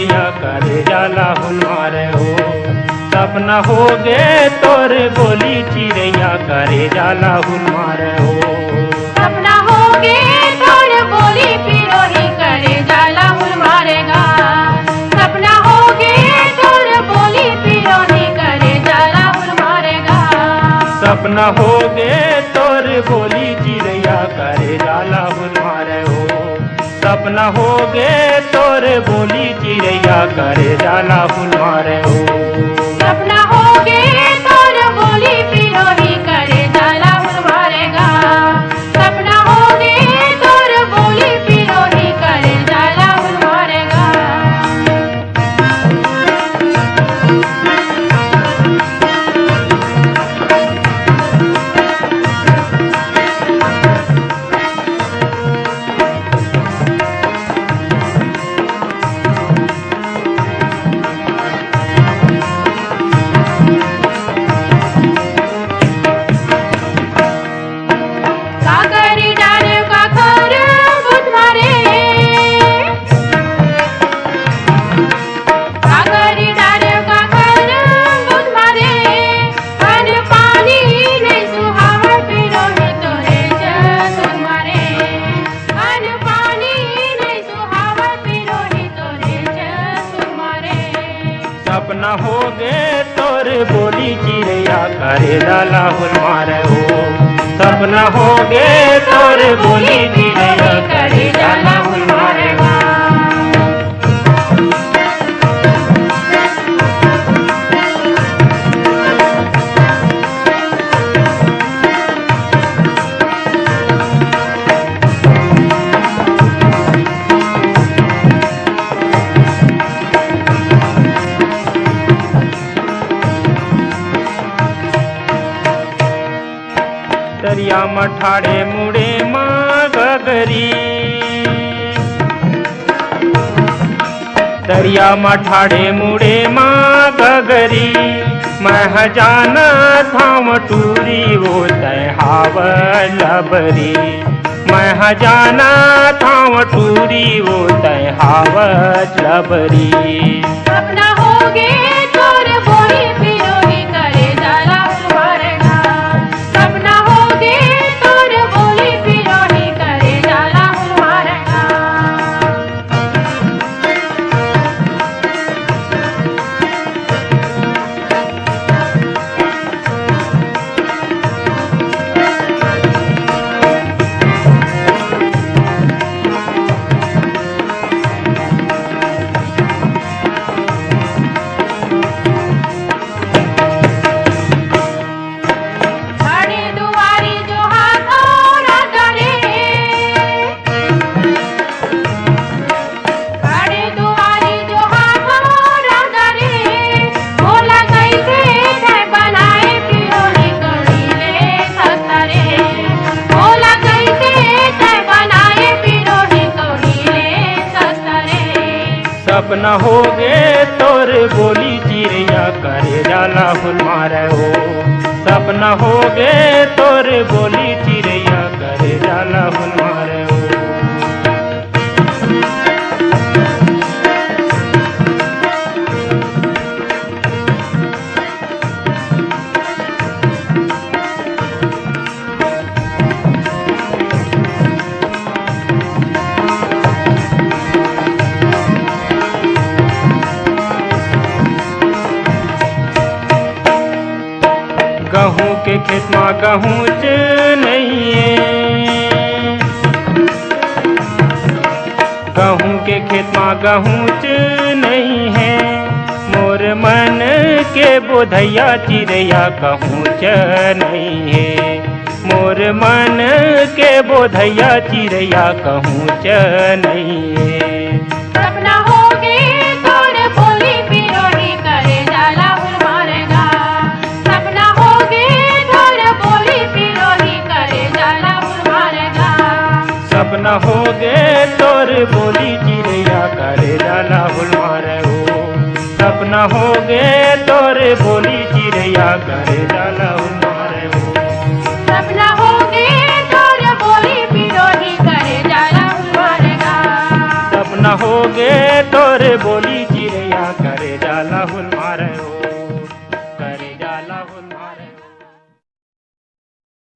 चिड़ैया करे जाला हुल मारे हो। सपना हो गे तोर बोली चिड़ैया करे जाला हुल मारे हो। सपना हो गे तोर बोली पिरोही करे जाला हुल मारेगा। सपना हो गे तोर बोली पिरोही करे जाला हुल मारेगा। सपना हो गे तोर बोली चिड़ैया करे जाला हुल मारे हो। सपना हो गे तोर बोली चिड़ैया करे जाला हुल मारे हो। सपना हो गे तोर बोली पिरोही करे जाला हुल मारेगा। सपना हो गे तोर बोली पिरोही करे जाला हुल मारेगा। काकरी डाले का खर बुध मारे। काकरी डाले का खर बुध मारे। अन पानी नहीं सुहावा पिरोही तोरे जसुन मारे। अन पानी नहीं सुहावा पिरोही तोरे जसुन मारे। सपना हो गे तोर बोली चिड़ैया करे जाला हुल मारे हो। सपना हो गे तोर बोली चिड़ैया करे जाला हुल मारे हो। दरिया मठाड़े मुड़े माँ गगरी। दरिया मठाड़े मुड़े माँ गगरी। मैं जाना थाम टूरी वो तय हाव लबरी। मैं जाना थाम टूरी वो तय हाव लबरी। सपना हो गे तोर बोली पिरोही करे जाला हुल मारेगा। सपना हो गे तोर बोली पिरोही करे जाला हुल मारेगा। घड़ी दुआरी जो हाथों राजा रे। घड़ी दुआरी जो हाथों राजा रे। भोला कैसे है बनाए पिरोही कड़ीले सतरे। भोला कैसे है बनाए पिरोही कड़ीले सतरे। सपना हो गे तोर बोली चिड़ैया करे जाला हुल मारे हो। सपना हो गे तोर बोली चिड़ैया करे जाला हुल मारे हो। गहूँ के खेत में गहूँ च नहीं है। गहूँ के खेत में गहूँ च नहीं है। मोर मन के बोधैया चिड़ैया कहूँ च नहीं है। मोर मन के बोधैया चिड़ैया कहूँ च नहीं है। सपना हो गे तोर बोली पिरोही करे जाला हुल मारेगा। सपना हो गे तोर बोली पिरोही करे जाला हुल मारेगा। सपना हो गे तोर बोली चिड़ैया करे जाला हुल मारे हो। सपना हो गे तोर बोली चिड़ैया करे जाला हुल मारे हो। सपना हो गे तोर बोली पिरोही करे जाला हुल मारेगा। सपना हो गे तोर तोर बोली चिड़ैया करे जाला हुल मारे हो।